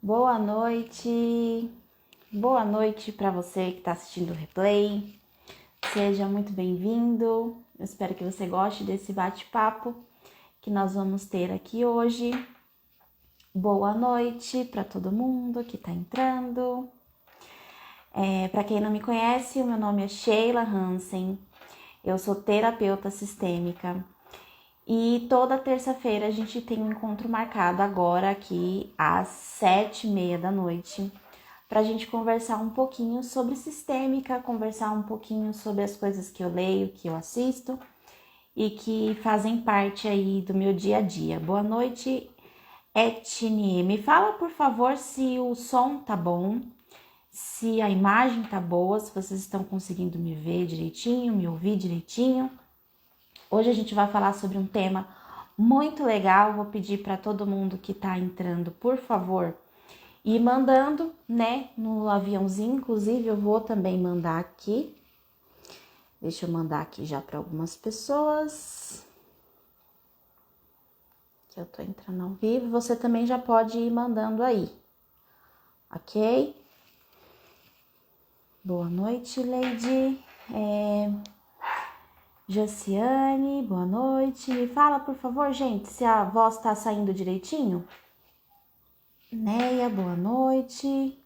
Boa noite para você que está assistindo o replay. Seja muito bem-vindo. Eu espero que você goste desse bate-papo que nós vamos ter aqui hoje. Boa noite para todo mundo que está entrando. Para quem não me conhece, o meu nome é Sheila Hansen. Eu sou terapeuta sistêmica. E toda terça-feira a gente tem um encontro marcado agora aqui às 7h30 da noite para a gente conversar um pouquinho sobre sistêmica, conversar um pouquinho sobre as coisas que eu leio, que eu assisto e que fazem parte aí do meu dia a dia. Boa noite, Etnie. Me fala, por favor, se o som tá bom, se a imagem tá boa, se vocês estão conseguindo me ver direitinho, me ouvir direitinho. Hoje a gente vai falar sobre um tema muito legal. Vou pedir para todo mundo que está entrando, por favor, ir mandando, né, no aviãozinho. Inclusive, eu vou também mandar aqui. Deixa eu mandar aqui já para algumas pessoas. Que eu tô entrando ao vivo. Você também já pode ir mandando aí, ok? Boa noite, Lady. Josiane, boa noite. Me fala, por favor, gente, se a voz tá saindo direitinho. Neia, boa noite.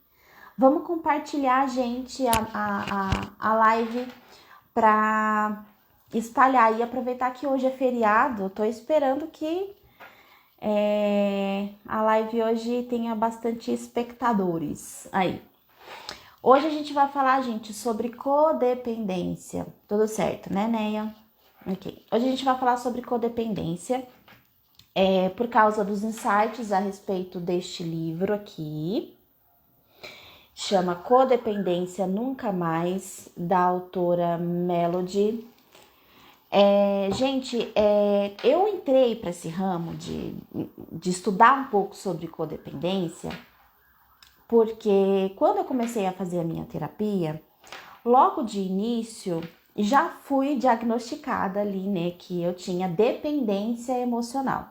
Vamos compartilhar, gente, a live para espalhar e aproveitar que hoje é feriado. Eu tô esperando que a live hoje tenha bastante espectadores aí. Hoje a gente vai falar, gente, sobre codependência. Tudo certo, né, Neia? Ok. Hoje a gente vai falar sobre codependência, por causa dos insights a respeito deste livro aqui. Chama Codependência Nunca Mais, da autora Melody. Gente, eu entrei para esse ramo de estudar um pouco sobre codependência, porque quando eu comecei a fazer a minha terapia, logo de início, já fui diagnosticada ali, né, que eu tinha dependência emocional,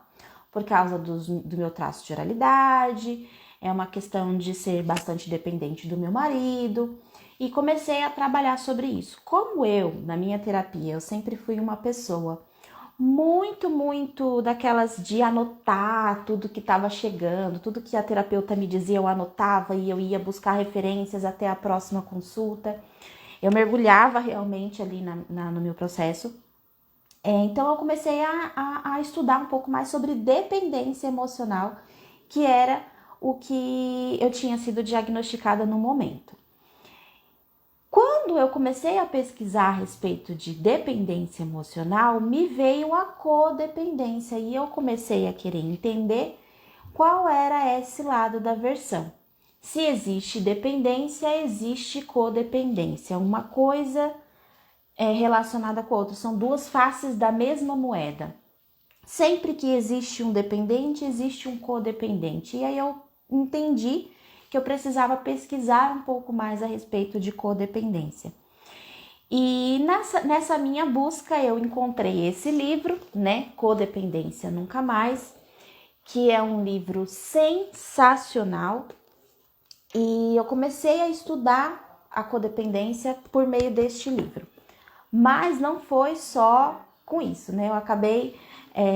por causa do meu traço de oralidade, é uma questão de ser bastante dependente do meu marido, e comecei a trabalhar sobre isso. Como na minha terapia, eu sempre fui uma pessoa muito daquelas de anotar tudo que estava chegando, tudo que a terapeuta me dizia eu anotava e eu ia buscar referências até a próxima consulta. Eu mergulhava realmente ali no meu processo. Então eu comecei a estudar um pouco mais sobre dependência emocional, que era o que eu tinha sido diagnosticada no momento. Quando eu comecei a pesquisar a respeito de dependência emocional, me veio a codependência e eu comecei a querer entender qual era esse lado da versão. Se existe dependência, existe codependência. Uma coisa é relacionada com a outra, são duas faces da mesma moeda. Sempre que existe um dependente, existe um codependente. E aí eu entendi que eu precisava pesquisar um pouco mais a respeito de codependência. E nessa minha busca eu encontrei esse livro, né, Codependência Nunca Mais, que é um livro sensacional. E eu comecei a estudar a codependência por meio deste livro. Mas não foi só com isso, né? Eu acabei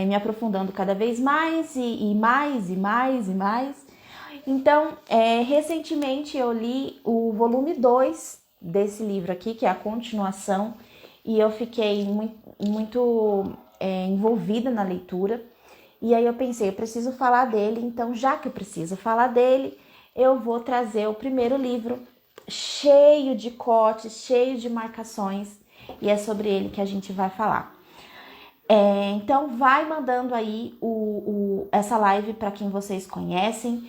me aprofundando cada vez mais e mais. Então, recentemente eu li o volume 2 desse livro aqui, que é a continuação, e eu fiquei muito envolvida na leitura. E aí eu pensei, eu preciso falar dele, então já que eu preciso falar dele, eu vou trazer o primeiro livro cheio de cortes, cheio de marcações, e é sobre ele que a gente vai falar. Então vai mandando aí essa live para quem vocês conhecem,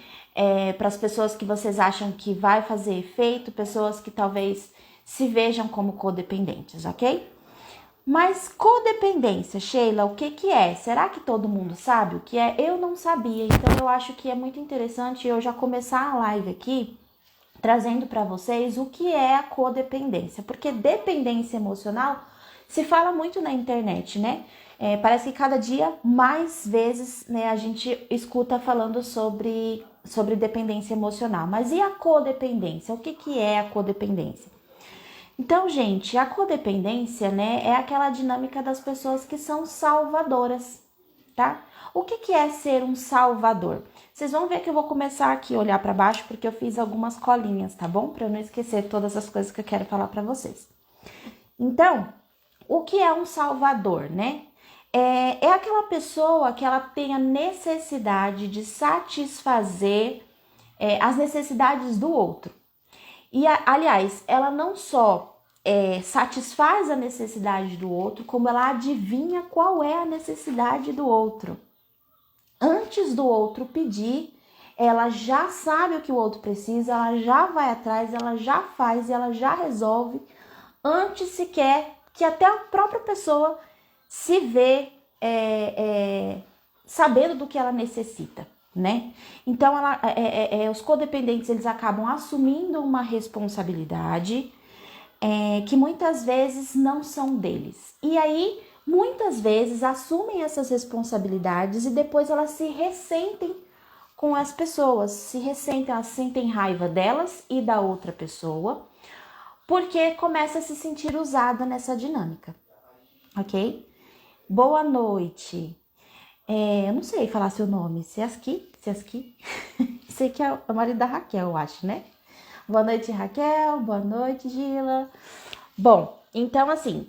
para as pessoas que vocês acham que vai fazer efeito, pessoas que talvez se vejam como codependentes, ok? Mas codependência, Sheila, o que é? Será que todo mundo sabe o que é? Eu não sabia, então eu acho que é muito interessante eu já começar a live aqui trazendo para vocês o que é a codependência, porque dependência emocional se fala muito na internet, né? Parece que cada dia mais vezes, né, a gente escuta falando sobre sobre dependência emocional. Mas e a codependência? O que é a codependência? Então, gente, a codependência, né, é aquela dinâmica das pessoas que são salvadoras, tá? O que é ser um salvador? Vocês vão ver que eu vou começar aqui a olhar para baixo porque eu fiz algumas colinhas, tá bom? Para eu não esquecer todas as coisas que eu quero falar para vocês. Então, o que é um salvador, né? É aquela pessoa que ela tem a necessidade de satisfazer as necessidades do outro. E, aliás, ela não só satisfaz a necessidade do outro, como ela adivinha qual é a necessidade do outro. Antes do outro pedir, ela já sabe o que o outro precisa, ela já vai atrás, ela já faz, ela já resolve, antes sequer que até a própria pessoa se vê sabendo do que ela necessita, né? Então, os codependentes, eles acabam assumindo uma responsabilidade que muitas vezes não são deles. E aí, muitas vezes, assumem essas responsabilidades e depois elas se ressentem com as pessoas, elas sentem raiva delas e da outra pessoa, porque começa a se sentir usada nessa dinâmica, ok? Boa noite. Eu não sei falar seu nome, Seaski? Sei que é o marido da Raquel, eu acho, né? Boa noite, Raquel. Boa noite, Gila. Bom, então assim,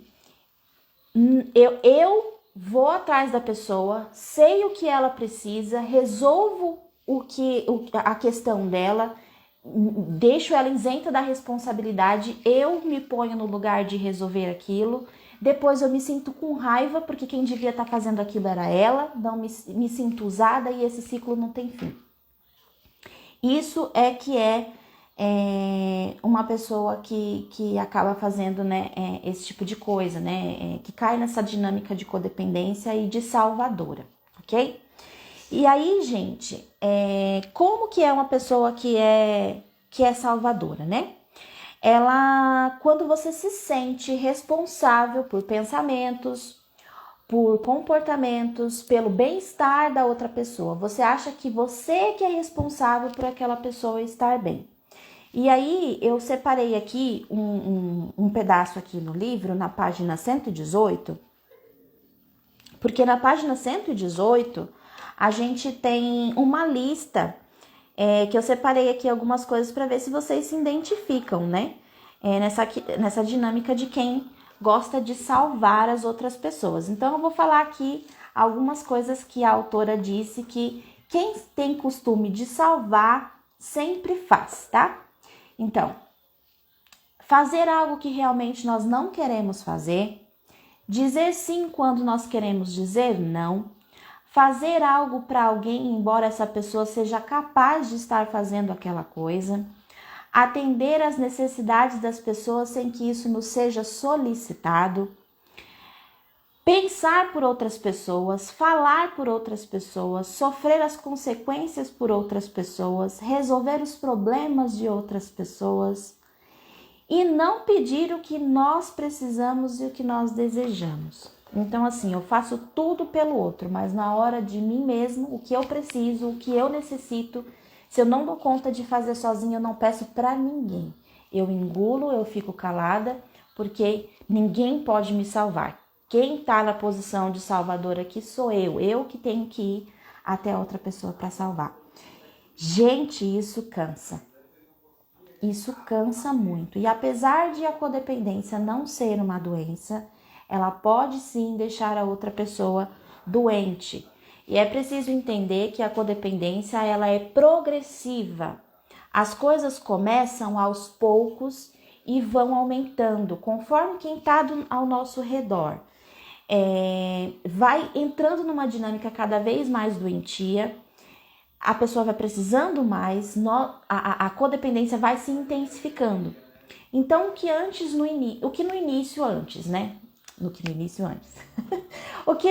eu vou atrás da pessoa, sei o que ela precisa, resolvo a questão dela, deixo ela isenta da responsabilidade, eu me ponho no lugar de resolver aquilo, depois eu me sinto com raiva, porque quem devia estar fazendo aquilo era ela, não me sinto usada e esse ciclo não tem fim. Isso é uma pessoa que acaba fazendo, né, esse tipo de coisa, né, que cai nessa dinâmica de codependência e de salvadora, ok? E aí, gente, como que é uma pessoa que é salvadora, né? Ela, quando você se sente responsável por pensamentos, por comportamentos, pelo bem-estar da outra pessoa, você acha que você que é responsável por aquela pessoa estar bem. E aí, eu separei aqui um pedaço aqui no livro, na página 118, porque na página 118, a gente tem uma lista que eu separei aqui algumas coisas para ver se vocês se identificam, né? Nessa dinâmica de quem gosta de salvar as outras pessoas. Então, eu vou falar aqui algumas coisas que a autora disse que quem tem costume de salvar sempre faz, tá? Então, fazer algo que realmente nós não queremos fazer, dizer sim quando nós queremos dizer não, fazer algo para alguém embora essa pessoa seja capaz de estar fazendo aquela coisa, atender às necessidades das pessoas sem que isso nos seja solicitado, pensar por outras pessoas, falar por outras pessoas, sofrer as consequências por outras pessoas, resolver os problemas de outras pessoas e não pedir o que nós precisamos e o que nós desejamos. Então, assim, eu faço tudo pelo outro, mas na hora de mim mesmo, o que eu preciso, o que eu necessito, se eu não dou conta de fazer sozinha, eu não peço para ninguém. Eu engulo, eu fico calada, porque ninguém pode me salvar. Quem tá na posição de salvador aqui sou eu que tenho que ir até a outra pessoa para salvar. Gente, isso cansa. Isso cansa muito. E apesar de a codependência não ser uma doença, ela pode sim deixar a outra pessoa doente. E é preciso entender que a codependência ela é progressiva. As coisas começam aos poucos e vão aumentando conforme quem está ao nosso redor vai entrando numa dinâmica cada vez mais doentia. A pessoa vai precisando mais, a codependência vai se intensificando. Então, o que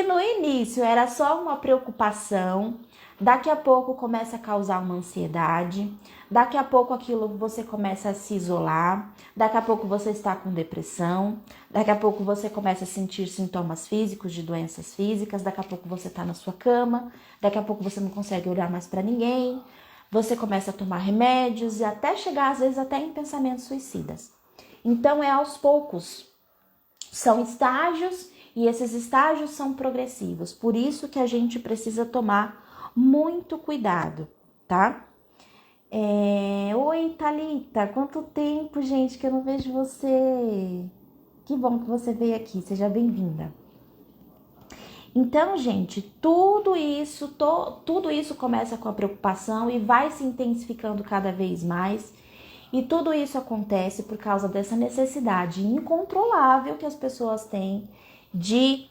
no início era só uma preocupação, daqui a pouco começa a causar uma ansiedade, daqui a pouco aquilo você começa a se isolar, daqui a pouco você está com depressão, daqui a pouco você começa a sentir sintomas físicos de doenças físicas, daqui a pouco você está na sua cama, daqui a pouco você não consegue olhar mais para ninguém, você começa a tomar remédios e até chegar, às vezes, até em pensamentos suicidas. Então, é aos poucos. São estágios e esses estágios são progressivos. Por isso que a gente precisa tomar muito cuidado, tá? Oi, Thalita, quanto tempo, gente, que eu não vejo você. Que bom que você veio aqui, seja bem-vinda. Então, gente, tudo isso começa com a preocupação e vai se intensificando cada vez mais. E tudo isso acontece por causa dessa necessidade incontrolável que as pessoas têm de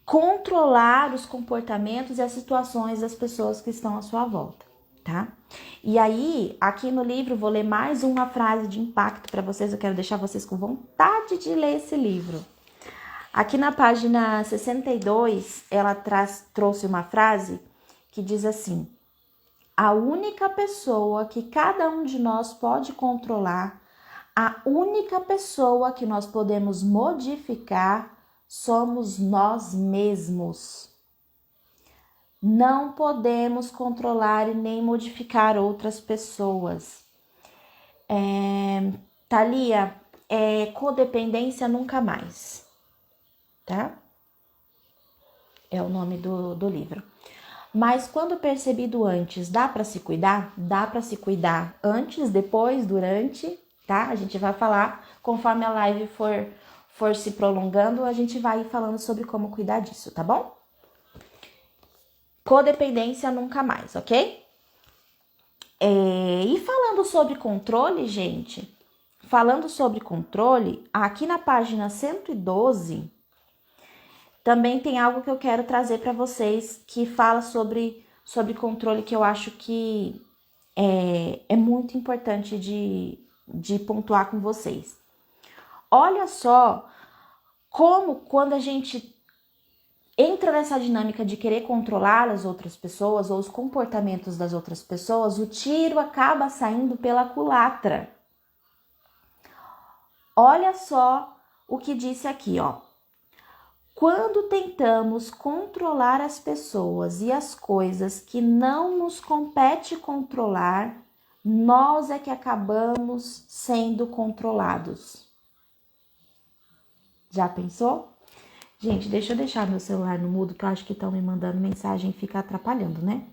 controlar os comportamentos e as situações das pessoas que estão à sua volta, tá? E aí, aqui no livro, vou ler mais uma frase de impacto para vocês. Eu quero deixar vocês com vontade de ler esse livro. Aqui na página 62, ela trouxe uma frase que diz assim: a única pessoa que cada um de nós pode controlar, a única pessoa que nós podemos modificar, somos nós mesmos. Não podemos controlar e nem modificar outras pessoas. Thalia, codependência nunca mais. Tá? É o nome do livro. Mas quando percebido antes, dá para se cuidar? Dá para se cuidar antes, depois, durante, tá? A gente vai falar, conforme a live for se prolongando, a gente vai falando sobre como cuidar disso, tá bom? Codependência nunca mais, ok? E falando sobre controle, gente, aqui na página 112, também tem algo que eu quero trazer para vocês que fala sobre controle, que eu acho que é muito importante de pontuar com vocês. Olha só como quando a gente entra nessa dinâmica de querer controlar as outras pessoas ou os comportamentos das outras pessoas, o tiro acaba saindo pela culatra. Olha só o que disse aqui, ó. Quando tentamos controlar as pessoas e as coisas que não nos compete controlar, nós é que acabamos sendo controlados. Já pensou? Gente, deixa eu deixar meu celular no mudo, que eu acho que estão me mandando mensagem e fica atrapalhando, né?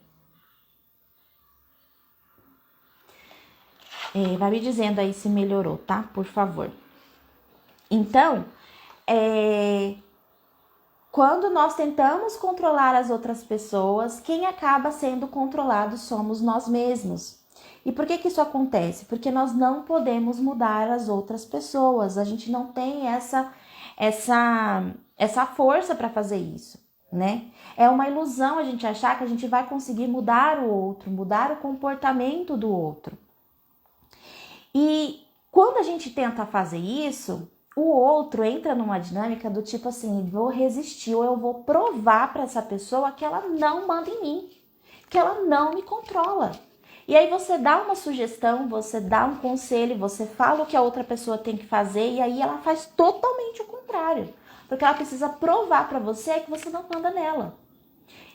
Vai me dizendo aí se melhorou, tá? Por favor. Então, quando nós tentamos controlar as outras pessoas, quem acaba sendo controlado somos nós mesmos. E por que isso acontece? Porque nós não podemos mudar as outras pessoas. A gente não tem essa força para fazer isso, né? É uma ilusão a gente achar que a gente vai conseguir mudar o outro, mudar o comportamento do outro. E quando a gente tenta fazer isso, o outro entra numa dinâmica do tipo assim, vou resistir ou eu vou provar para essa pessoa que ela não manda em mim, que ela não me controla. E aí você dá uma sugestão, você dá um conselho, você fala o que a outra pessoa tem que fazer e aí ela faz totalmente o contrário, porque ela precisa provar para você que você não manda nela.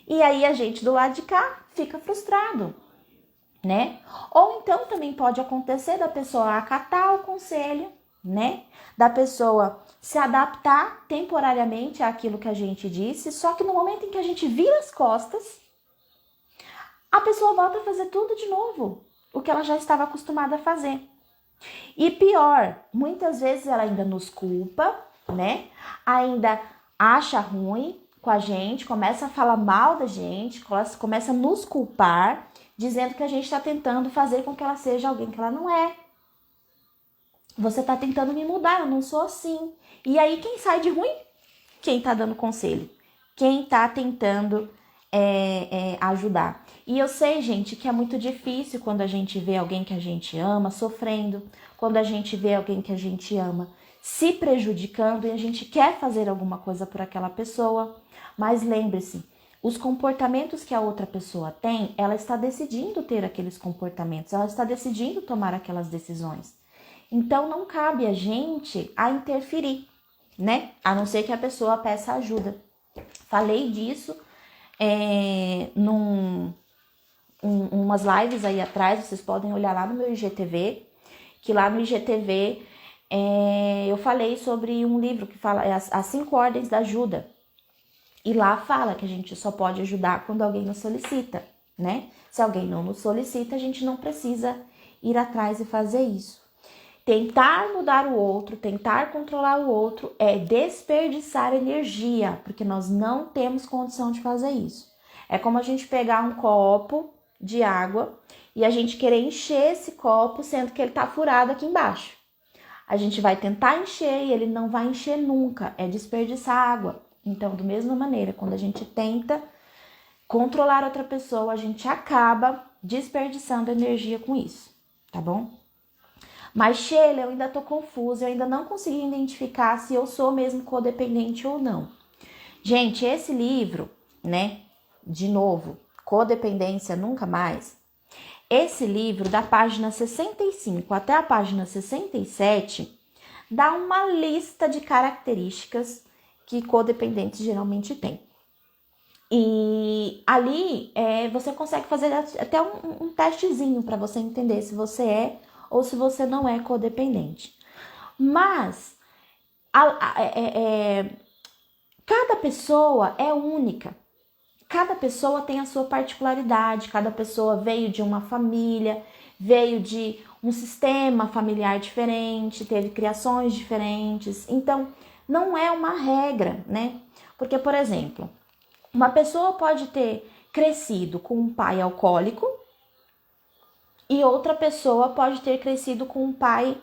E aí a gente do lado de cá fica frustrado, né? Ou então também pode acontecer da pessoa acatar o conselho, né? Da pessoa se adaptar temporariamente àquilo que a gente disse, só que no momento em que a gente vira as costas, a pessoa volta a fazer tudo de novo, o que ela já estava acostumada a fazer. E pior, muitas vezes ela ainda nos culpa, né? Ainda acha ruim com a gente, começa a falar mal da gente, começa a nos culpar, dizendo que a gente está tentando fazer com que ela seja alguém que ela não é. Você está tentando me mudar, eu não sou assim. E aí quem sai de ruim? Quem está dando conselho. Quem está tentando ajudar. E eu sei, gente, que é muito difícil quando a gente vê alguém que a gente ama sofrendo, quando a gente vê alguém que a gente ama se prejudicando e a gente quer fazer alguma coisa por aquela pessoa. Mas lembre-se, os comportamentos que a outra pessoa tem, ela está decidindo ter aqueles comportamentos, ela está decidindo tomar aquelas decisões. Então não cabe a gente a interferir, né? A não ser que a pessoa peça ajuda. Falei disso umas lives aí atrás, vocês podem olhar lá no meu IGTV, que lá no IGTV eu falei sobre um livro que fala as 5 ordens da ajuda. E lá fala que a gente só pode ajudar quando alguém nos solicita, né? Se alguém não nos solicita, a gente não precisa ir atrás e fazer isso. Tentar mudar o outro, tentar controlar o outro é desperdiçar energia, porque nós não temos condição de fazer isso. É como a gente pegar um copo de água e a gente querer encher esse copo, sendo que ele tá furado aqui embaixo. A gente vai tentar encher e ele não vai encher nunca, é desperdiçar água. Então, da mesma maneira, quando a gente tenta controlar outra pessoa, a gente acaba desperdiçando energia com isso, tá bom? Mas, Sheila, eu ainda tô confusa, eu ainda não consegui identificar se eu sou mesmo codependente ou não. Gente, esse livro, né, de novo, Codependência Nunca Mais, esse livro, da página 65 até a página 67, dá uma lista de características que codependentes geralmente têm. E ali você consegue fazer até um testezinho para você entender se você é ou se você não é codependente. Mas cada pessoa é única. Cada pessoa tem a sua particularidade, cada pessoa veio de uma família, veio de um sistema familiar diferente, teve criações diferentes. Então, não é uma regra, né? Porque, por exemplo, uma pessoa pode ter crescido com um pai alcoólico e outra pessoa pode ter crescido com um pai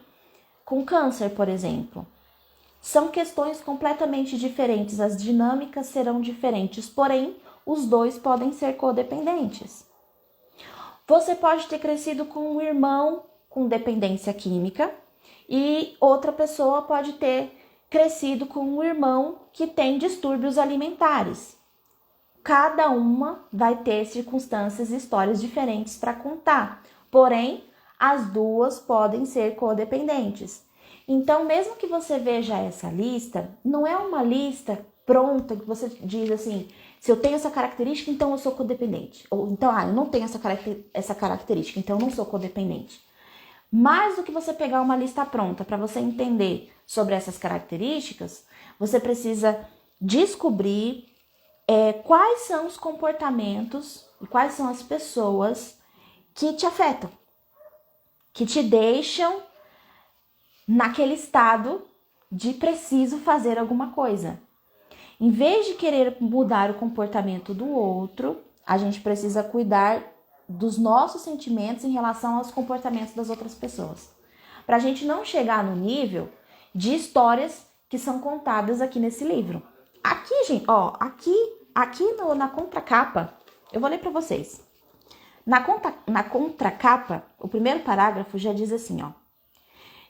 com câncer, por exemplo. São questões completamente diferentes, as dinâmicas serão diferentes, porém, os dois podem ser codependentes. Você pode ter crescido com um irmão com dependência química e outra pessoa pode ter crescido com um irmão que tem distúrbios alimentares. Cada uma vai ter circunstâncias e histórias diferentes para contar, porém, as duas podem ser codependentes. Então, mesmo que você veja essa lista, não é uma lista pronta que você diz assim, se eu tenho essa característica, então eu sou codependente. Ou então, eu não tenho essa característica, então eu não sou codependente. Mais do que você pegar uma lista pronta para você entender sobre essas características, você precisa descobrir quais são os comportamentos e quais são as pessoas que te afetam, que te deixam naquele estado de preciso fazer alguma coisa. Em vez de querer mudar o comportamento do outro, a gente precisa cuidar dos nossos sentimentos em relação aos comportamentos das outras pessoas. Para a gente não chegar no nível de histórias que são contadas aqui nesse livro. Aqui, gente, ó, na contracapa, eu vou ler para vocês. Na contracapa, o primeiro parágrafo já diz assim, ó.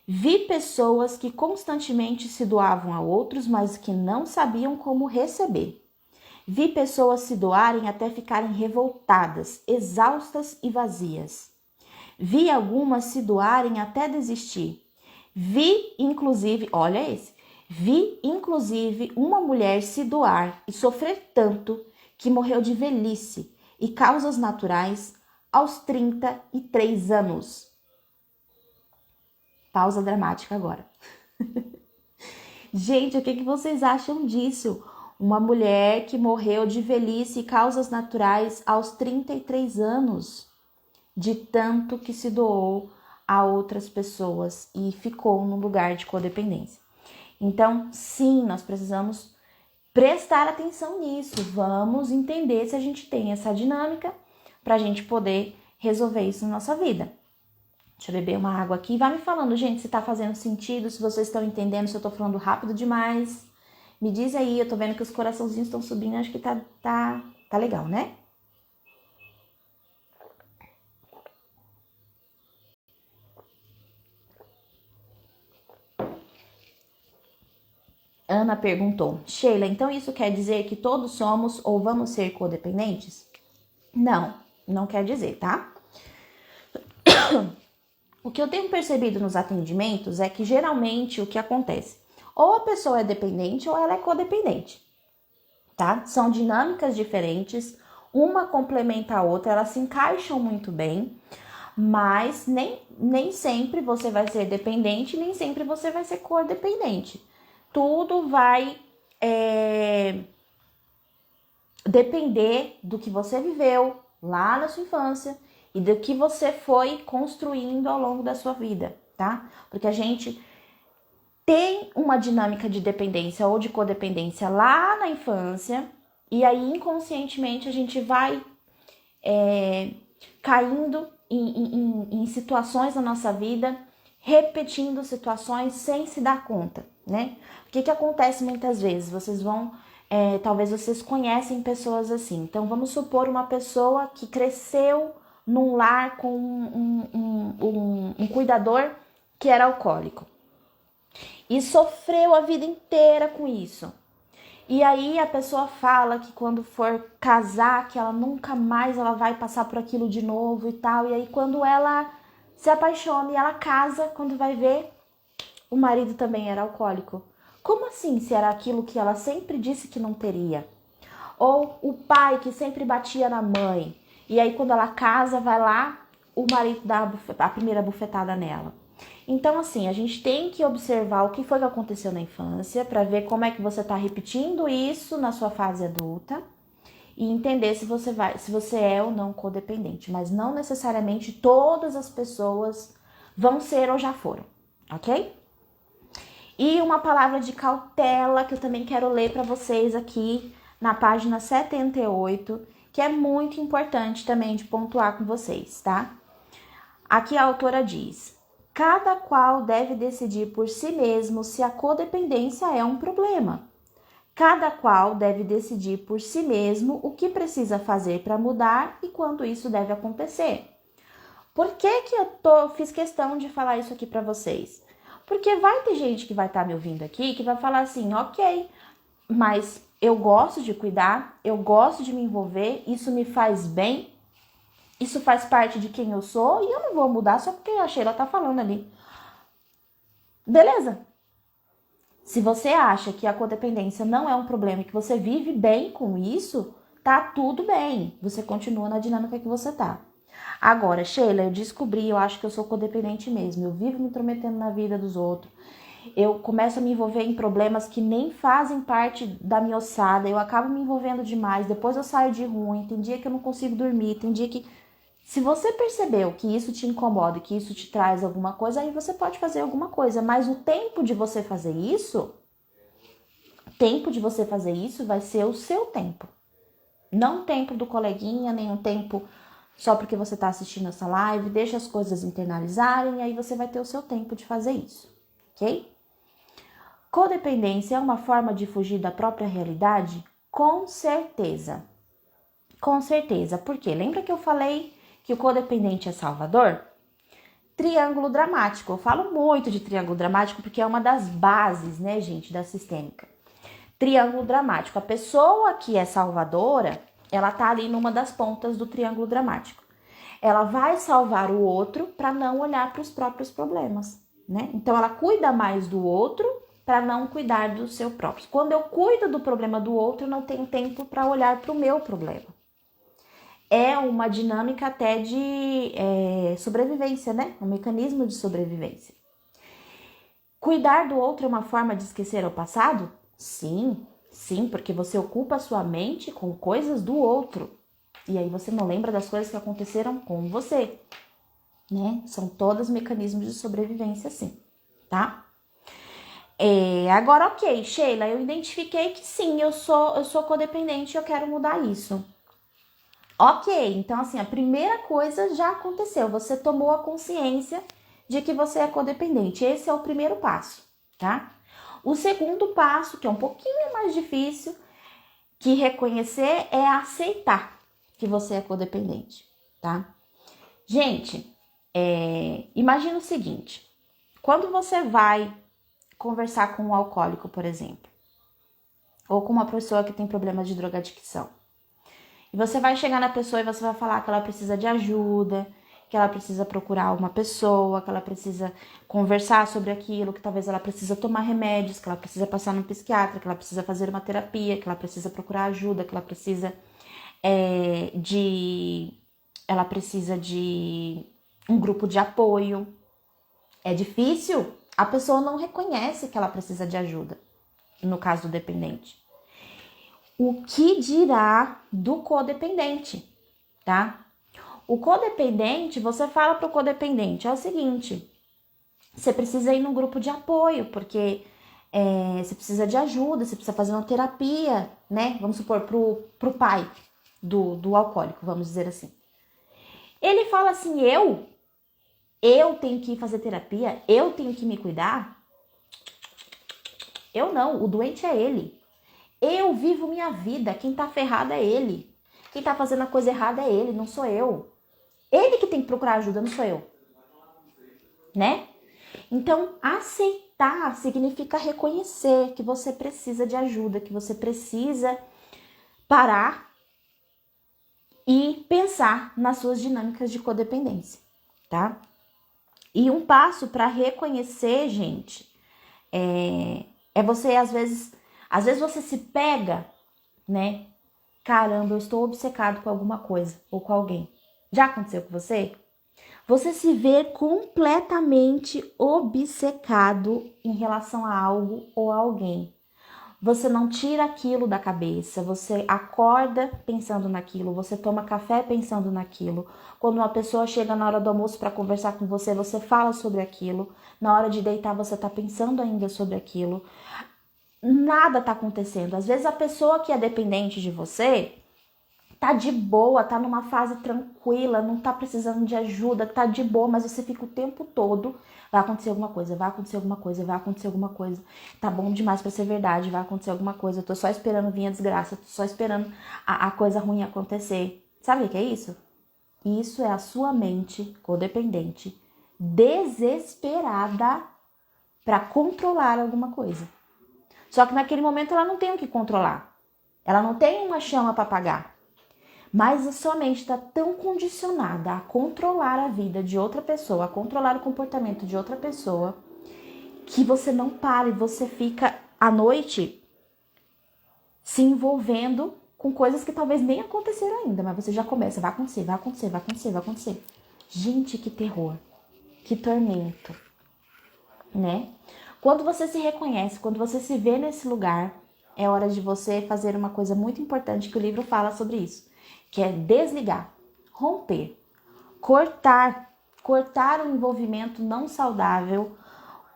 Vi pessoas que constantemente se doavam a outros, mas que não sabiam como receber. Vi pessoas se doarem até ficarem revoltadas, exaustas e vazias. Vi algumas se doarem até desistir. Vi, inclusive, uma mulher se doar e sofrer tanto que morreu de velhice e causas naturais aos 33 anos. Pausa dramática agora. Gente, o que vocês acham disso? Uma mulher que morreu de velhice e causas naturais aos 33 anos, de tanto que se doou a outras pessoas e ficou num lugar de codependência. Então, sim, nós precisamos prestar atenção nisso. Vamos entender se a gente tem essa dinâmica para a gente poder resolver isso na nossa vida. Deixa eu beber uma água aqui. Vai me falando, gente, se tá fazendo sentido, se vocês estão entendendo, se eu tô falando rápido demais. Me diz aí, eu tô vendo que os coraçãozinhos estão subindo, acho que tá legal, né? Ana perguntou, Sheila, então isso quer dizer que todos somos ou vamos ser codependentes? Não, não quer dizer, tá? O que eu tenho percebido nos atendimentos é que geralmente o que acontece, ou a pessoa é dependente ou ela é codependente, tá? São dinâmicas diferentes, Uma complementa a outra, elas se encaixam muito bem, mas nem sempre você vai ser dependente, nem sempre você vai ser codependente. Tudo vai depender do que você viveu lá na sua infância e do que você foi construindo ao longo da sua vida, tá? Porque a gente tem uma dinâmica de dependência ou de codependência lá na infância, e aí inconscientemente a gente vai caindo em situações na nossa vida, repetindo situações sem se dar conta, né? O que acontece muitas vezes? Vocês vão, talvez vocês conhecem pessoas assim. Então vamos supor uma pessoa que cresceu num lar com um cuidador que era alcoólico e sofreu a vida inteira com isso. E aí a pessoa fala que quando for casar, que ela nunca mais ela vai passar por aquilo de novo e tal. E aí quando ela se apaixona e ela casa, quando vai ver, o marido também era alcoólico. Como assim, se era aquilo que ela sempre disse que não teria? Ou o pai que sempre batia na mãe. E aí quando ela casa, vai lá, o marido dá a primeira bufetada nela. Então, assim, a gente tem que observar o que foi que aconteceu na infância para ver como é que você está repetindo isso na sua fase adulta e entender se você é ou não codependente. Mas não necessariamente todas as pessoas vão ser ou já foram, ok? E uma palavra de cautela que eu também quero ler para vocês aqui na página 78, que é muito importante também de pontuar com vocês, tá? Aqui a autora diz: cada qual deve decidir por si mesmo se a codependência é um problema. Cada qual deve decidir por si mesmo o que precisa fazer para mudar e quando isso deve acontecer. Por que eu fiz questão de falar isso aqui para vocês? Porque vai ter gente que vai estar me ouvindo aqui que vai falar assim, ok, mas eu gosto de cuidar, eu gosto de me envolver, isso me faz bem, isso faz parte de quem eu sou e eu não vou mudar só porque a Sheila tá falando ali. Beleza. Se você acha que a codependência não é um problema e que você vive bem com isso, tá tudo bem. Você continua na dinâmica que você tá. Agora, Sheila, eu acho que eu sou codependente mesmo. Eu vivo me intrometendo na vida dos outros. Eu começo a me envolver em problemas que nem fazem parte da minha ossada. Eu acabo me envolvendo demais. Depois eu saio de ruim. Tem dia que eu não consigo dormir. Tem dia que... Se você percebeu que isso te incomoda, que isso te traz alguma coisa, aí você pode fazer alguma coisa. Mas o tempo de você fazer isso, vai ser o seu tempo. Não o tempo do coleguinha, nem o tempo só porque você está assistindo essa live. Deixa as coisas internalizarem e aí você vai ter o seu tempo de fazer isso, ok? Codependência é uma forma de fugir da própria realidade? Com certeza. Com certeza. Por quê? Lembra que eu falei que o codependente é salvador? Triângulo dramático. Eu falo muito de triângulo dramático porque é uma das bases, né, gente, da sistêmica. Triângulo dramático. A pessoa que é salvadora, ela tá ali numa das pontas do triângulo dramático. Ela vai salvar o outro para não olhar para os próprios problemas, né? Então ela cuida mais do outro para não cuidar do seu próprio. Quando eu cuido do problema do outro, eu não tenho tempo para olhar para o meu problema. É uma dinâmica até de sobrevivência, né? Um mecanismo de sobrevivência. Cuidar do outro é uma forma de esquecer o passado? Sim, sim, porque você ocupa a sua mente com coisas do outro. E aí você não lembra das coisas que aconteceram com você, né? São todos mecanismos de sobrevivência, sim, tá? Agora, ok, Sheila, eu identifiquei que sim, eu sou codependente e eu quero mudar isso. Ok, então assim, a primeira coisa já aconteceu, você tomou a consciência de que você é codependente. Esse é o primeiro passo, tá? O segundo passo, que é um pouquinho mais difícil que reconhecer, é aceitar que você é codependente, tá? Gente, imagina o seguinte, quando você vai conversar com um alcoólico, por exemplo, ou com uma pessoa que tem problema de drogadicção, e você vai chegar na pessoa e você vai falar que ela precisa de ajuda, que ela precisa procurar uma pessoa, que ela precisa conversar sobre aquilo, que talvez ela precisa tomar remédios, que ela precisa passar no psiquiatra, que ela precisa fazer uma terapia, que ela precisa procurar ajuda, que ela precisa ela precisa de um grupo de apoio. É difícil, a pessoa não reconhece que ela precisa de ajuda, no caso do dependente. O que dirá do codependente, tá? O codependente, você fala pro codependente, é o seguinte, você precisa ir num grupo de apoio, porque você precisa de ajuda, você precisa fazer uma terapia, né? Vamos supor, pro pai do alcoólico, vamos dizer assim. Ele fala assim, eu tenho que ir fazer terapia, eu tenho que me cuidar. Eu não, o doente é ele. Eu vivo minha vida, quem tá ferrado é ele. Quem tá fazendo a coisa errada é ele, não sou eu. Ele que tem que procurar ajuda, não sou eu. Né? Então, aceitar significa reconhecer que você precisa de ajuda, que você precisa parar e pensar nas suas dinâmicas de codependência, tá? E um passo para reconhecer, gente, é você, às vezes você se pega, né? Caramba, eu estou obcecado com alguma coisa ou com alguém. Já aconteceu com você? Você se vê completamente obcecado em relação a algo ou a alguém. Você não tira aquilo da cabeça, você acorda pensando naquilo, você toma café pensando naquilo. Quando uma pessoa chega na hora do almoço para conversar com você, você fala sobre aquilo. Na hora de deitar, você está pensando ainda sobre aquilo. Nada está acontecendo. Às vezes a pessoa que é dependente de você tá de boa, tá numa fase tranquila, não tá precisando de ajuda, tá de boa, mas você fica o tempo todo, vai acontecer alguma coisa, vai acontecer alguma coisa, vai acontecer alguma coisa, tá bom demais pra ser verdade, vai acontecer alguma coisa, eu tô só esperando vir a desgraça, tô só esperando a coisa ruim acontecer. Sabe o que é isso? Isso é a sua mente codependente, desesperada pra controlar alguma coisa. Só que naquele momento ela não tem o que controlar, ela não tem uma chama pra apagar. Mas a sua mente está tão condicionada a controlar a vida de outra pessoa, a controlar o comportamento de outra pessoa, que você não para e você fica à noite se envolvendo com coisas que talvez nem aconteceram ainda, mas você já começa, vai acontecer, vai acontecer, vai acontecer, vai acontecer. Gente, que terror, que tormento, né? Quando você se reconhece, quando você se vê nesse lugar, é hora de você fazer uma coisa muito importante que o livro fala sobre isso, que é desligar, romper, cortar o envolvimento não saudável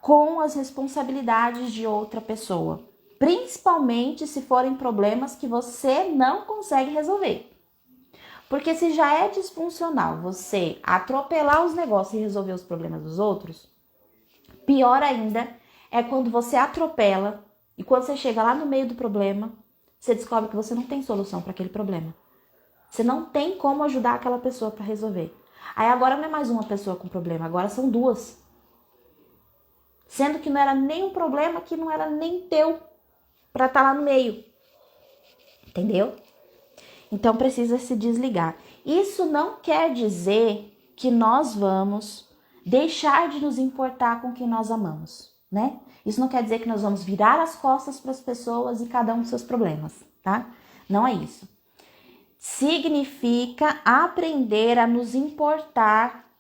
com as responsabilidades de outra pessoa, principalmente se forem problemas que você não consegue resolver. Porque se já é disfuncional você atropelar os negócios e resolver os problemas dos outros, pior ainda é quando você atropela e quando você chega lá no meio do problema, você descobre que você não tem solução para aquele problema. Você não tem como ajudar aquela pessoa para resolver. Aí agora não é mais uma pessoa com problema, agora são duas. Sendo que não era nem um problema que não era nem teu para estar lá no meio. Entendeu? Então precisa se desligar. Isso não quer dizer que nós vamos deixar de nos importar com quem nós amamos, né? Isso não quer dizer que nós vamos virar as costas para as pessoas e cada um dos seus problemas, tá? Não é isso. Significa aprender a nos importar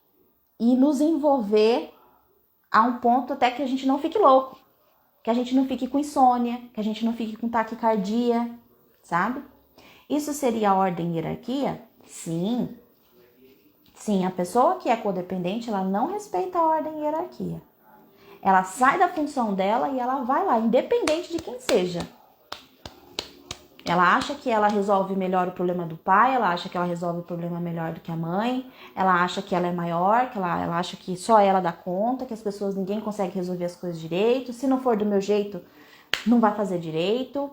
e nos envolver a um ponto até que a gente não fique louco, que a gente não fique com insônia, que a gente não fique com taquicardia, sabe? Isso seria a ordem e hierarquia? Sim. Sim, a pessoa que é codependente, ela não respeita a ordem e hierarquia. Ela sai da função dela e ela vai lá, independente de quem seja. Ela acha que ela resolve melhor o problema do pai, ela acha que ela resolve o problema melhor do que a mãe, ela acha que ela é maior, que ela acha que só ela dá conta, que as pessoas, ninguém consegue resolver as coisas direito, se não for do meu jeito, não vai fazer direito.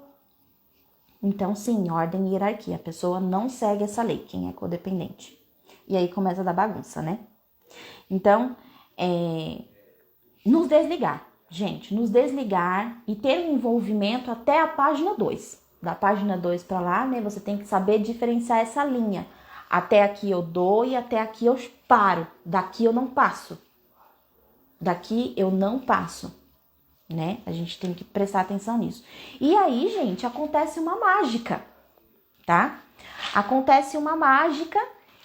Então, sim, ordem e hierarquia, a pessoa não segue essa lei, quem é codependente. E aí começa a dar bagunça, né? Então, nos desligar, gente, nos desligar e ter um envolvimento até a página 2. Da página 2 para lá, né, você tem que saber diferenciar essa linha. Até aqui eu dou e até aqui eu paro. Daqui eu não passo. Daqui eu não passo, né? A gente tem que prestar atenção nisso. E aí, gente, acontece uma mágica, tá? Acontece uma mágica,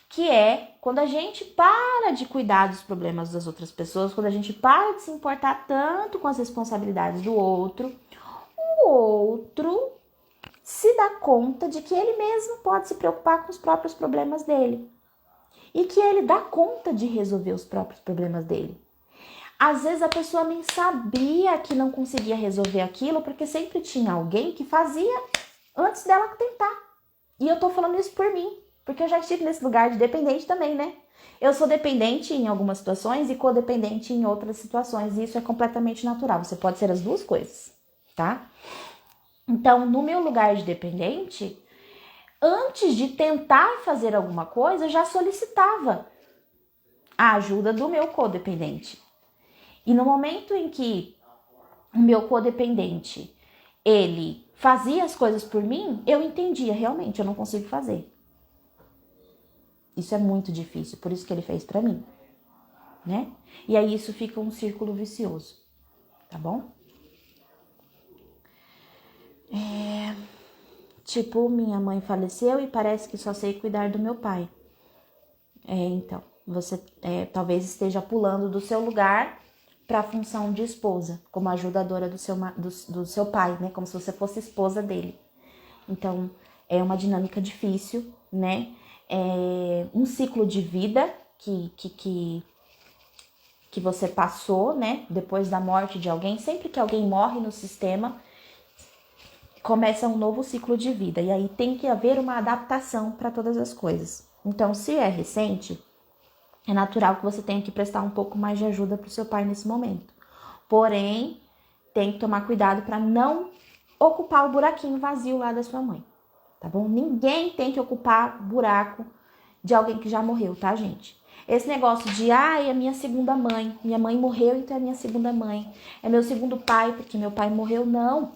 que é quando a gente para de cuidar dos problemas das outras pessoas, quando a gente para de se importar tanto com as responsabilidades do outro, o outro se dá conta de que ele mesmo pode se preocupar com os próprios problemas dele. E que ele dá conta de resolver os próprios problemas dele. Às vezes a pessoa nem sabia que não conseguia resolver aquilo, porque sempre tinha alguém que fazia antes dela tentar. E eu tô falando isso por mim, porque eu já estive nesse lugar de dependente também, né? Eu sou dependente em algumas situações e codependente em outras situações, e isso é completamente natural. Você pode ser as duas coisas, tá? Então, no meu lugar de dependente, antes de tentar fazer alguma coisa, eu já solicitava a ajuda do meu codependente. E no momento em que o meu codependente, ele fazia as coisas por mim, eu entendia, realmente, eu não consigo fazer. Isso é muito difícil, por isso que ele fez pra mim, né? E aí isso fica um círculo vicioso, tá bom? Tipo, minha mãe faleceu e parece que só sei cuidar do meu pai. Então, você talvez esteja pulando do seu lugar para a função de esposa, como ajudadora do seu pai, né? Como se você fosse esposa dele. Então, é uma dinâmica difícil, né? É um ciclo de vida que você passou, né? Depois da morte de alguém. Sempre que alguém morre no sistema, começa um novo ciclo de vida. E aí tem que haver uma adaptação para todas as coisas. Então, se é recente, é natural que você tenha que prestar um pouco mais de ajuda para o seu pai nesse momento. Porém, tem que tomar cuidado para não ocupar o buraquinho vazio lá da sua mãe, tá bom? Ninguém tem que ocupar buraco de alguém que já morreu, tá, gente? Esse negócio de, é minha segunda mãe, minha mãe morreu, então é minha segunda mãe, é meu segundo pai, porque meu pai morreu, não.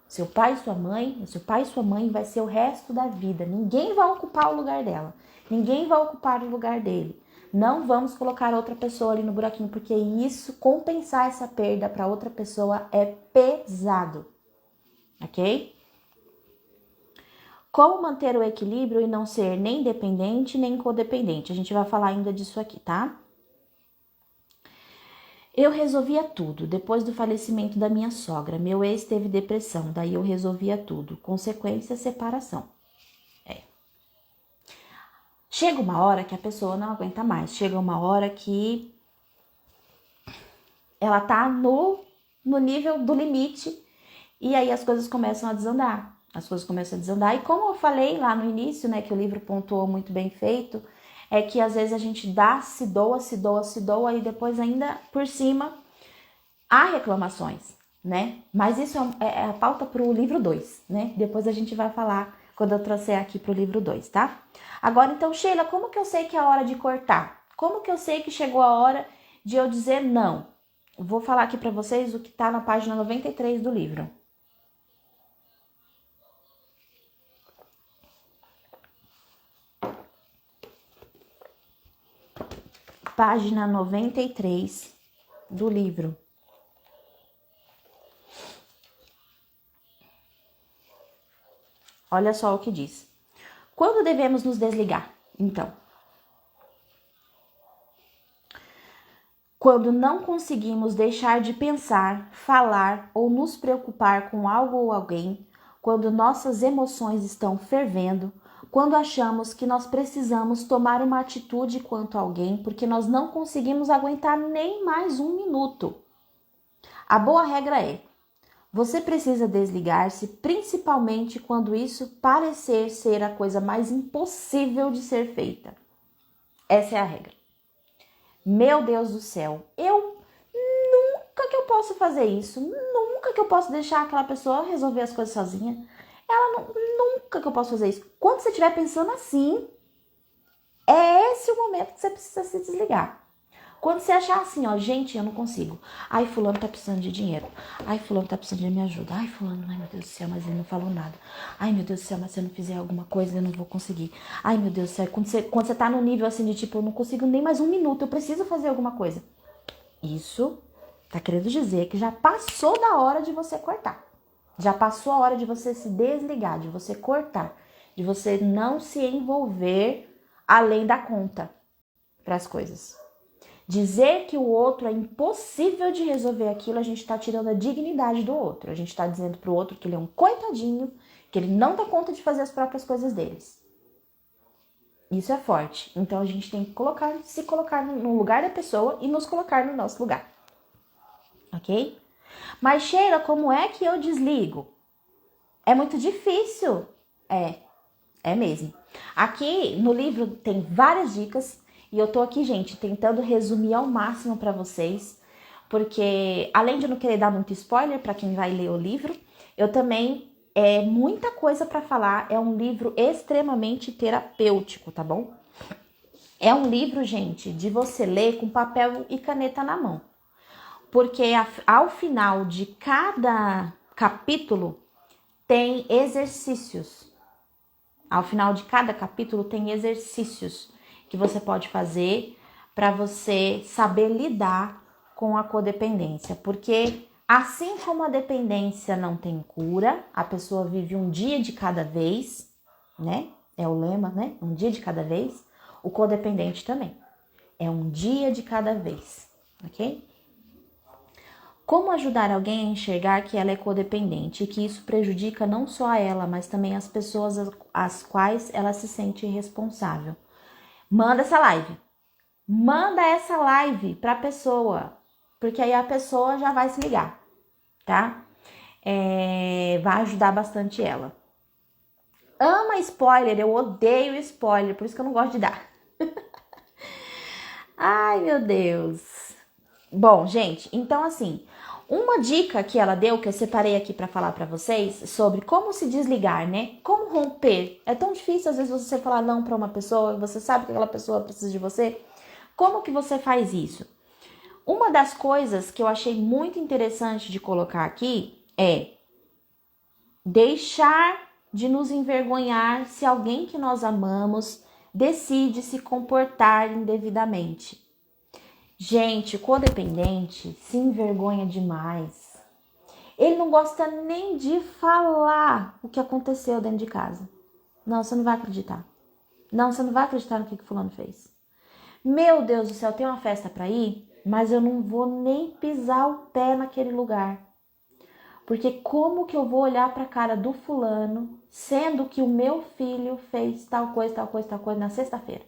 Seu pai e sua mãe vai ser o resto da vida. Ninguém vai ocupar o lugar dela. Ninguém vai ocupar o lugar dele. Não vamos colocar outra pessoa ali no buraquinho, porque isso, compensar essa perda para outra pessoa é pesado. Ok? Como manter o equilíbrio e não ser nem dependente nem codependente? A gente vai falar ainda disso aqui, tá? Eu resolvia tudo. Depois do falecimento da minha sogra, meu ex teve depressão, daí eu resolvia tudo. Consequência, separação. Chega uma hora que a pessoa não aguenta mais. Chega uma hora que ela tá no nível do limite e aí as coisas começam a desandar. E como eu falei lá no início, né, que o livro pontuou muito bem feito, é que às vezes a gente se doa e depois ainda por cima há reclamações, né? Mas isso é a pauta para o livro 2, né? Depois a gente vai falar quando eu trouxer aqui para o livro 2, tá? Agora, então, Sheila, como que eu sei que é a hora de cortar? Como que eu sei que chegou a hora de eu dizer não? Vou falar aqui para vocês o que tá na página 93 do livro. Página 93 do livro. Olha só o que diz. Quando devemos nos desligar? Então, quando não conseguimos deixar de pensar, falar ou nos preocupar com algo ou alguém, quando nossas emoções estão fervendo, quando achamos que nós precisamos tomar uma atitude quanto a alguém porque nós não conseguimos aguentar nem mais um minuto. A boa regra é: você precisa desligar-se, principalmente quando isso parecer ser a coisa mais impossível de ser feita. Essa é a regra. Meu Deus do céu, nunca que eu posso fazer isso, nunca que eu posso deixar aquela pessoa resolver as coisas sozinha. Nunca que eu posso fazer isso. Quando você estiver pensando assim, é esse o momento que você precisa se desligar. Quando você achar assim, gente, eu não consigo. Ai, fulano tá precisando de dinheiro. Ai, fulano tá precisando de minha ajuda. Ai, fulano, ai, meu Deus do céu, mas ele não falou nada. Ai, meu Deus do céu, mas se eu não fizer alguma coisa, eu não vou conseguir. Ai, meu Deus do céu, quando você tá no nível assim de tipo, eu não consigo nem mais um minuto, eu preciso fazer alguma coisa. Isso tá querendo dizer que já passou da hora de você cortar. Já passou a hora de você se desligar, de você cortar, de você não se envolver além da conta para as coisas. Dizer que o outro é impossível de resolver aquilo, a gente está tirando a dignidade do outro. A gente está dizendo para o outro que ele é um coitadinho, que ele não dá conta de fazer as próprias coisas deles. Isso é forte. Então a gente tem que se colocar no lugar da pessoa e nos colocar no nosso lugar. Ok? Mas Sheila, como é que eu desligo? É muito difícil. É mesmo. Aqui no livro tem várias dicas e eu tô aqui, gente, tentando resumir ao máximo para vocês, porque além de não querer dar muito spoiler para quem vai ler o livro, eu também muita coisa para falar. É um livro extremamente terapêutico, tá bom? É um livro, gente, de você ler com papel e caneta na mão. Porque ao final de cada capítulo tem exercícios. Ao final de cada capítulo tem exercícios que você pode fazer para você saber lidar com a codependência. Porque assim como a dependência não tem cura, a pessoa vive um dia de cada vez, né? É o lema, né? Um dia de cada vez. O codependente também. É um dia de cada vez, ok? Como ajudar alguém a enxergar que ela é codependente e que isso prejudica não só a ela, mas também as pessoas às quais ela se sente responsável? Manda essa live. Manda essa live para a pessoa, porque aí a pessoa já vai se ligar, tá? Vai ajudar bastante ela. Ama spoiler, eu odeio spoiler, por isso que eu não gosto de dar. Ai, meu Deus. Bom, gente, então assim, uma dica que ela deu, que eu separei aqui para falar para vocês, sobre como se desligar, né? Como romper. É tão difícil às vezes você falar não para uma pessoa, você sabe que aquela pessoa precisa de você. Como que você faz isso? Uma das coisas que eu achei muito interessante de colocar aqui é deixar de nos envergonhar se alguém que nós amamos decide se comportar indevidamente. Gente, o codependente se envergonha demais. Ele não gosta nem de falar o que aconteceu dentro de casa. Não, você não vai acreditar. Não, você não vai acreditar no que fulano fez. Meu Deus do céu, tem uma festa para ir, mas eu não vou nem pisar o pé naquele lugar. Porque como que eu vou olhar para a cara do fulano, sendo que o meu filho fez tal coisa, tal coisa, tal coisa na sexta-feira?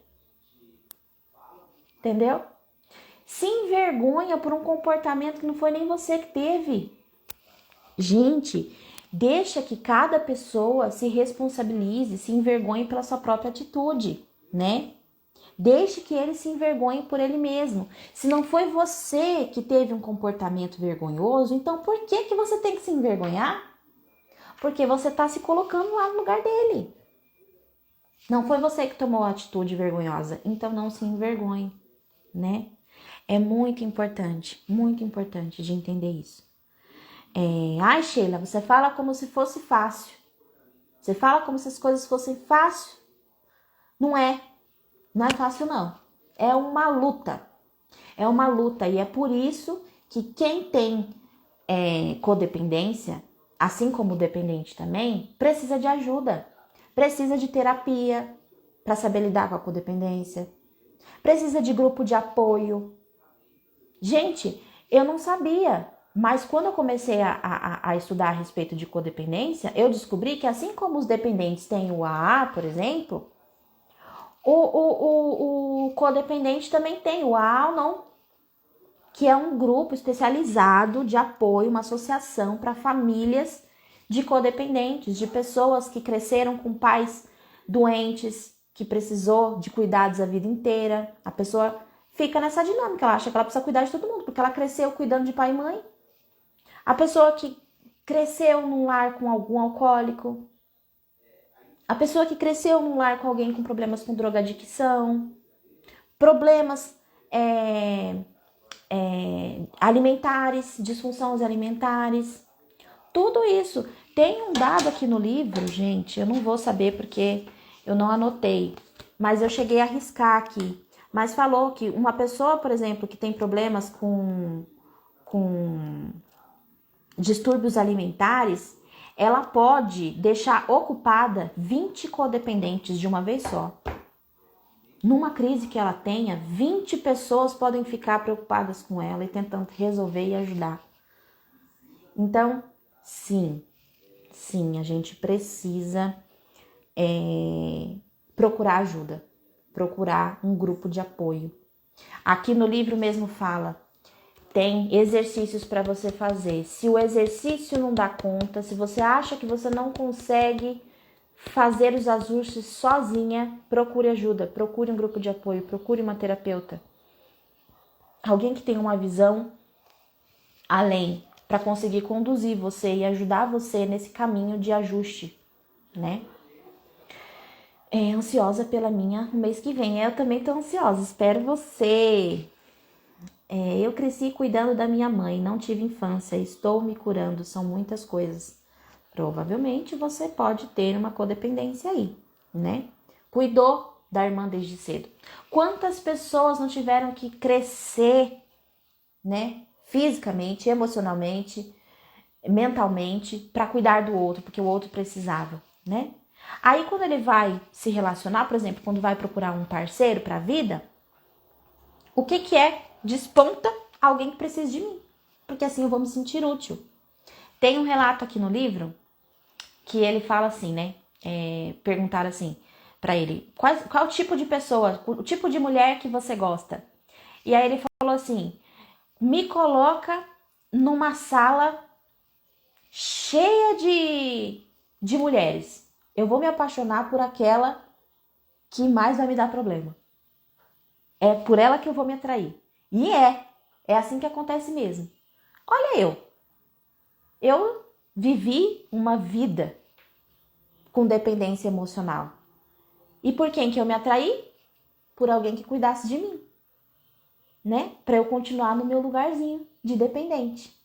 Entendeu? Se envergonha por um comportamento que não foi nem você que teve. Gente, deixa que cada pessoa se responsabilize, se envergonhe pela sua própria atitude, né? Deixe que ele se envergonhe por ele mesmo. Se não foi você que teve um comportamento vergonhoso, então por que você tem que se envergonhar? Porque você está se colocando lá no lugar dele. Não foi você que tomou a atitude vergonhosa, então não se envergonhe, né? É muito importante de entender isso. Ai, Sheila, você fala como se fosse fácil. Você fala como se as coisas fossem fácil. Não é fácil não. É uma luta. É uma luta e é por isso que quem tem codependência, assim como o dependente também, precisa de ajuda. Precisa de terapia para saber lidar com a codependência. Precisa de grupo de apoio. Gente, eu não sabia, mas quando eu comecei a estudar a respeito de codependência, eu descobri que assim como os dependentes têm o AA, por exemplo, o codependente também tem o AA ou não, que é um grupo especializado de apoio, uma associação para famílias de codependentes, de pessoas que cresceram com pais doentes, que precisou de cuidados a vida inteira. A pessoa fica nessa dinâmica, ela acha que ela precisa cuidar de todo mundo, porque ela cresceu cuidando de pai e mãe. A pessoa que cresceu num lar com algum alcoólico. A pessoa que cresceu num lar com alguém com problemas com drogadicção. Problemas alimentares, disfunções alimentares. Tudo isso. Tem um dado aqui no livro, gente, eu não vou saber porque eu não anotei, mas eu cheguei a arriscar aqui. Mas falou que uma pessoa, por exemplo, que tem problemas com distúrbios alimentares, ela pode deixar ocupada 20 codependentes de uma vez só. Numa crise que ela tenha, 20 pessoas podem ficar preocupadas com ela e tentando resolver e ajudar. Então, sim, a gente precisa procurar ajuda, procurar um grupo de apoio. Aqui no livro mesmo fala, tem exercícios para você fazer. Se o exercício não dá conta, se você acha que você não consegue fazer os ajustes sozinha, procure ajuda, procure um grupo de apoio, procure uma terapeuta. Alguém que tenha uma visão além, para conseguir conduzir você e ajudar você nesse caminho de ajuste, né? Ansiosa pela minha no mês que vem. Eu também tô ansiosa, espero você. Eu cresci cuidando da minha mãe, não tive infância, estou me curando, são muitas coisas. Provavelmente você pode ter uma codependência aí, né? Cuidou da irmã desde cedo. Quantas pessoas não tiveram que crescer, né? Fisicamente, emocionalmente, mentalmente, para cuidar do outro, porque o outro precisava, né? Aí quando ele vai se relacionar, por exemplo, quando vai procurar um parceiro para a vida, o que é? Desponta alguém que precisa de mim, porque assim eu vou me sentir útil. Tem um relato aqui no livro que ele fala assim, né? Perguntaram assim para ele, qual tipo de pessoa, o tipo de mulher que você gosta? E aí ele falou assim, me coloca numa sala cheia de mulheres. Eu vou me apaixonar por aquela que mais vai me dar problema. É por ela que eu vou me atrair. E é assim que acontece mesmo. Olha eu vivi uma vida com dependência emocional. E por quem que eu me atraí? Por alguém que cuidasse de mim, né? Para eu continuar no meu lugarzinho de dependente.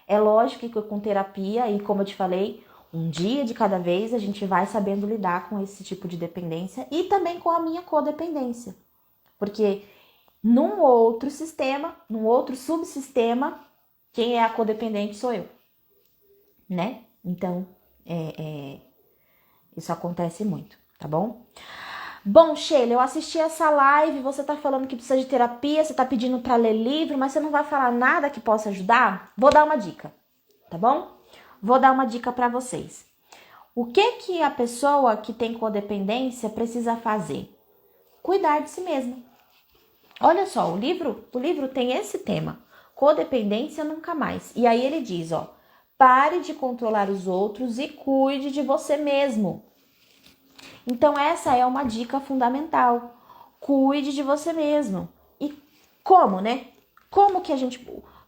É lógico que com terapia e como eu te falei, um dia de cada vez a gente vai sabendo lidar com esse tipo de dependência e também com a minha codependência. Porque num outro sistema, num outro subsistema, quem é a codependente sou eu, né? Então, isso acontece muito, tá bom? Bom, Sheila, eu assisti essa live, você tá falando que precisa de terapia, você tá pedindo pra ler livro, mas você não vai falar nada que possa ajudar? Vou dar uma dica, tá bom? Vou dar uma dica pra vocês. O que a pessoa que tem codependência precisa fazer? Cuidar de si mesma. Olha só, o livro tem esse tema, codependência nunca mais. E aí ele diz, ó, pare de controlar os outros e cuide de você mesmo. Então essa é uma dica fundamental. Cuide de você mesmo. E como, né? Como que a gente...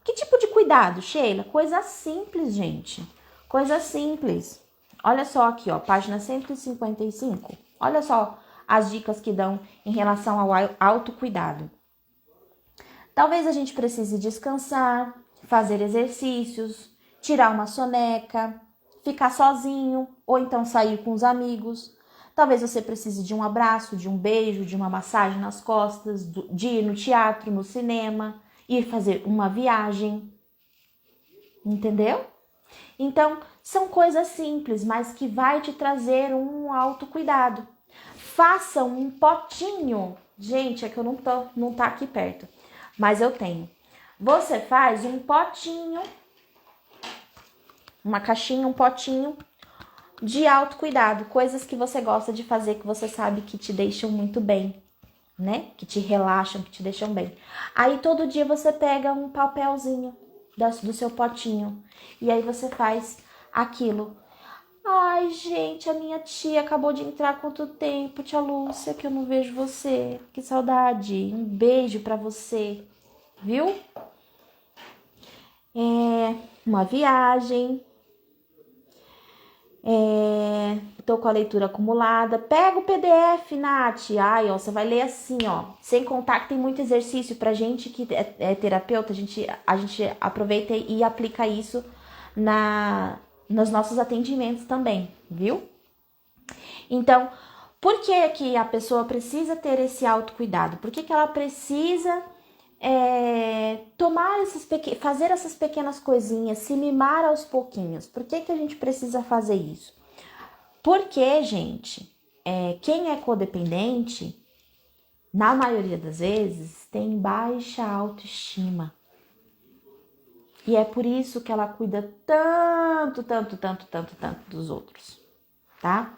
Que tipo de cuidado, Sheila? Coisa simples, gente. Coisa simples. Olha só aqui, ó, página 155. Olha só as dicas que dão em relação ao autocuidado. Talvez a gente precise descansar, fazer exercícios, tirar uma soneca, ficar sozinho ou então sair com os amigos. Talvez você precise de um abraço, de um beijo, de uma massagem nas costas, de ir no teatro, no cinema, ir fazer uma viagem. Entendeu? Então, são coisas simples, mas que vai te trazer um autocuidado. Faça um potinho. Gente, é que eu não tá aqui perto, mas eu tenho. Você faz um potinho, uma caixinha, um potinho de autocuidado, coisas que você gosta de fazer, que você sabe que te deixam muito bem, né? Que te relaxam, que te deixam bem. Aí todo dia você pega um papelzinho do seu potinho e aí você faz aquilo. Ai, gente, a minha tia acabou de entrar há quanto tempo, tia Lúcia, que eu não vejo você. Que saudade. Um beijo pra você, viu? Uma viagem. Tô com a leitura acumulada. Pega o PDF, Nath. Ai, ó, você vai ler assim, ó. Sem contar que tem muito exercício pra gente que é terapeuta. A gente aproveita e aplica isso nos nossos atendimentos também, viu? Então, por que a pessoa precisa ter esse autocuidado? Por que ela precisa fazer essas pequenas coisinhas, se mimar aos pouquinhos. Por que a gente precisa fazer isso? Porque, gente, quem é codependente, na maioria das vezes, tem baixa autoestima. E é por isso que ela cuida tanto dos outros, tá?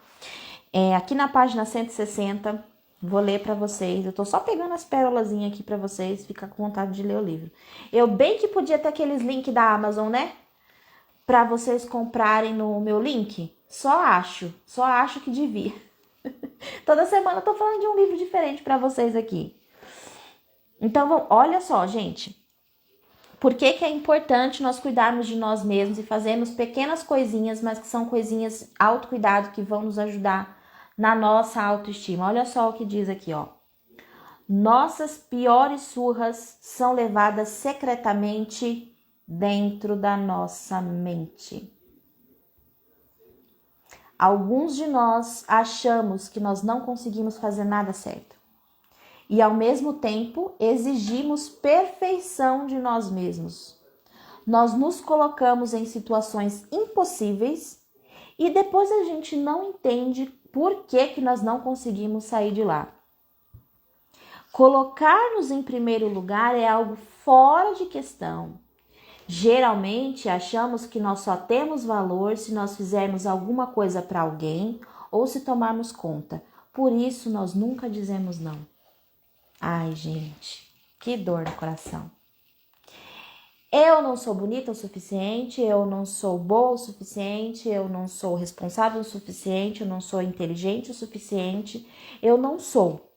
Aqui na página 160, vou ler para vocês. Eu tô só pegando as pérolazinhas aqui para vocês, ficar com vontade de ler o livro. Eu bem que podia ter aqueles links da Amazon, né? Para vocês comprarem no meu link. Só acho que devia. Toda semana eu tô falando de um livro diferente para vocês aqui. Então, olha só, gente. Por que é importante nós cuidarmos de nós mesmos e fazermos pequenas coisinhas, mas que são coisinhas autocuidado que vão nos ajudar na nossa autoestima? Olha só o que diz aqui, ó. Nossas piores surras são levadas secretamente dentro da nossa mente. Alguns de nós achamos que nós não conseguimos fazer nada certo. E ao mesmo tempo exigimos perfeição de nós mesmos. Nós nos colocamos em situações impossíveis e depois a gente não entende por que nós não conseguimos sair de lá. Colocar-nos em primeiro lugar é algo fora de questão. Geralmente achamos que nós só temos valor se nós fizermos alguma coisa para alguém ou se tomarmos conta. Por isso nós nunca dizemos não. Ai, gente, que dor no coração. Eu não sou bonita o suficiente, eu não sou boa o suficiente, eu não sou responsável o suficiente, eu não sou inteligente o suficiente, eu não sou.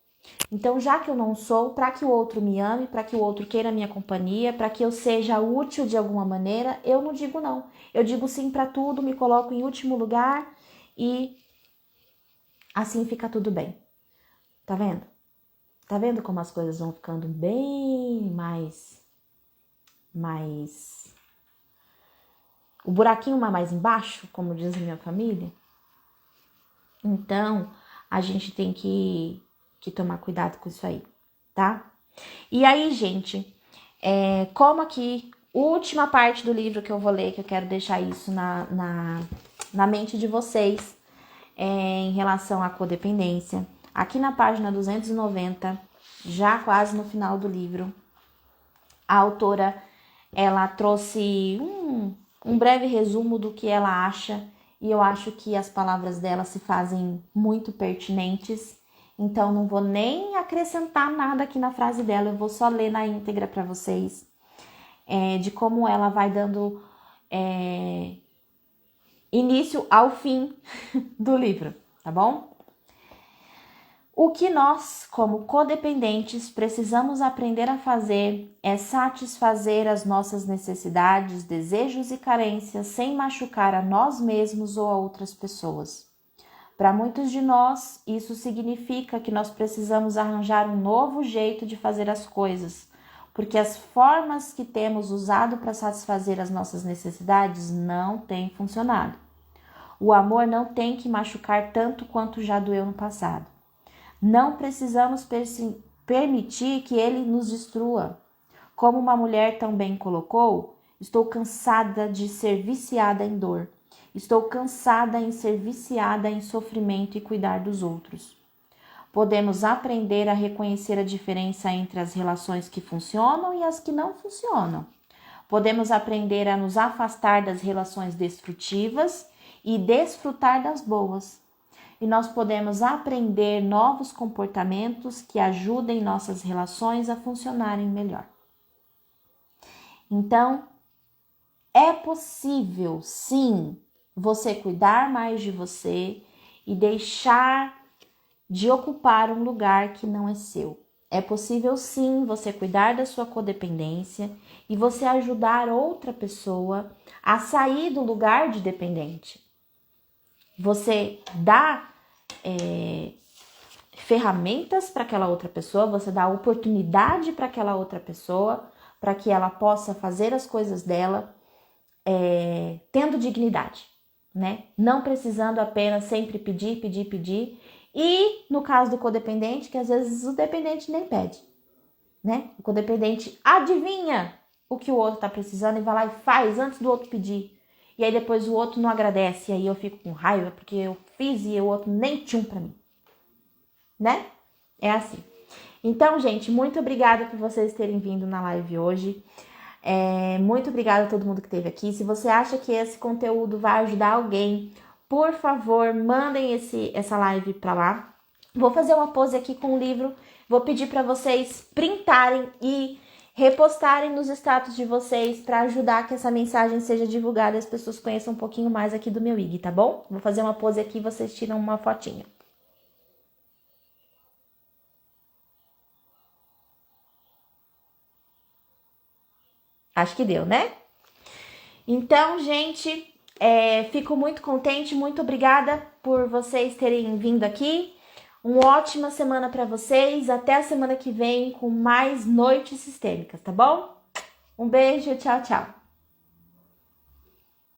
Então, já que eu não sou, para que o outro me ame, para que o outro queira a minha companhia, para que eu seja útil de alguma maneira, eu não digo não. Eu digo sim para tudo, me coloco em último lugar e assim fica tudo bem. Tá vendo? Tá vendo como as coisas vão ficando bem mais... O buraquinho mais embaixo, como diz a minha família? Então, a gente tem que tomar cuidado com isso aí, tá? E aí, gente, como aqui, última parte do livro que eu vou ler, que eu quero deixar isso na mente de vocês, em relação à codependência. Aqui na página 290, já quase no final do livro, a autora, ela trouxe um breve resumo do que ela acha, e eu acho que as palavras dela se fazem muito pertinentes, então não vou nem acrescentar nada aqui na frase dela, eu vou só ler na íntegra para vocês, de como ela vai dando início ao fim do livro, tá bom? O que nós, como codependentes, precisamos aprender a fazer é satisfazer as nossas necessidades, desejos e carências sem machucar a nós mesmos ou a outras pessoas. Para muitos de nós, isso significa que nós precisamos arranjar um novo jeito de fazer as coisas, porque as formas que temos usado para satisfazer as nossas necessidades não têm funcionado. O amor não tem que machucar tanto quanto já doeu no passado. Não precisamos permitir que ele nos destrua. Como uma mulher também colocou, estou cansada de ser viciada em dor. Estou cansada em ser viciada em sofrimento e cuidar dos outros. Podemos aprender a reconhecer a diferença entre as relações que funcionam e as que não funcionam. Podemos aprender a nos afastar das relações destrutivas e desfrutar das boas. E nós podemos aprender novos comportamentos que ajudem nossas relações a funcionarem melhor. Então, é possível, sim, você cuidar mais de você e deixar de ocupar um lugar que não é seu. É possível, sim, você cuidar da sua codependência e você ajudar outra pessoa a sair do lugar de dependente. Você dá ferramentas para aquela outra pessoa, você dá oportunidade para aquela outra pessoa, para que ela possa fazer as coisas dela tendo dignidade, né? Não precisando apenas sempre pedir. E no caso do codependente, que às vezes o dependente nem pede. né? O codependente adivinha o que o outro tá precisando e vai lá e faz antes do outro pedir. E aí depois o outro não agradece, e aí eu fico com raiva porque eu fiz e o outro nem tchum pra mim, né? É assim. Então, gente, muito obrigada por vocês terem vindo na live hoje. Muito obrigada a todo mundo que esteve aqui. Se você acha que esse conteúdo vai ajudar alguém, por favor, mandem essa live pra lá. Vou fazer uma pose aqui com o livro. Vou pedir para vocês printarem e repostarem nos status de vocês para ajudar que essa mensagem seja divulgada e as pessoas conheçam um pouquinho mais aqui do meu IG, tá bom? Vou fazer uma pose aqui e vocês tiram uma fotinha. Acho que deu, né? Então, gente, fico muito contente, muito obrigada por vocês terem vindo aqui. Uma ótima semana para vocês. Até a semana que vem com mais noites sistêmicas, tá bom? Um beijo, tchau, tchau.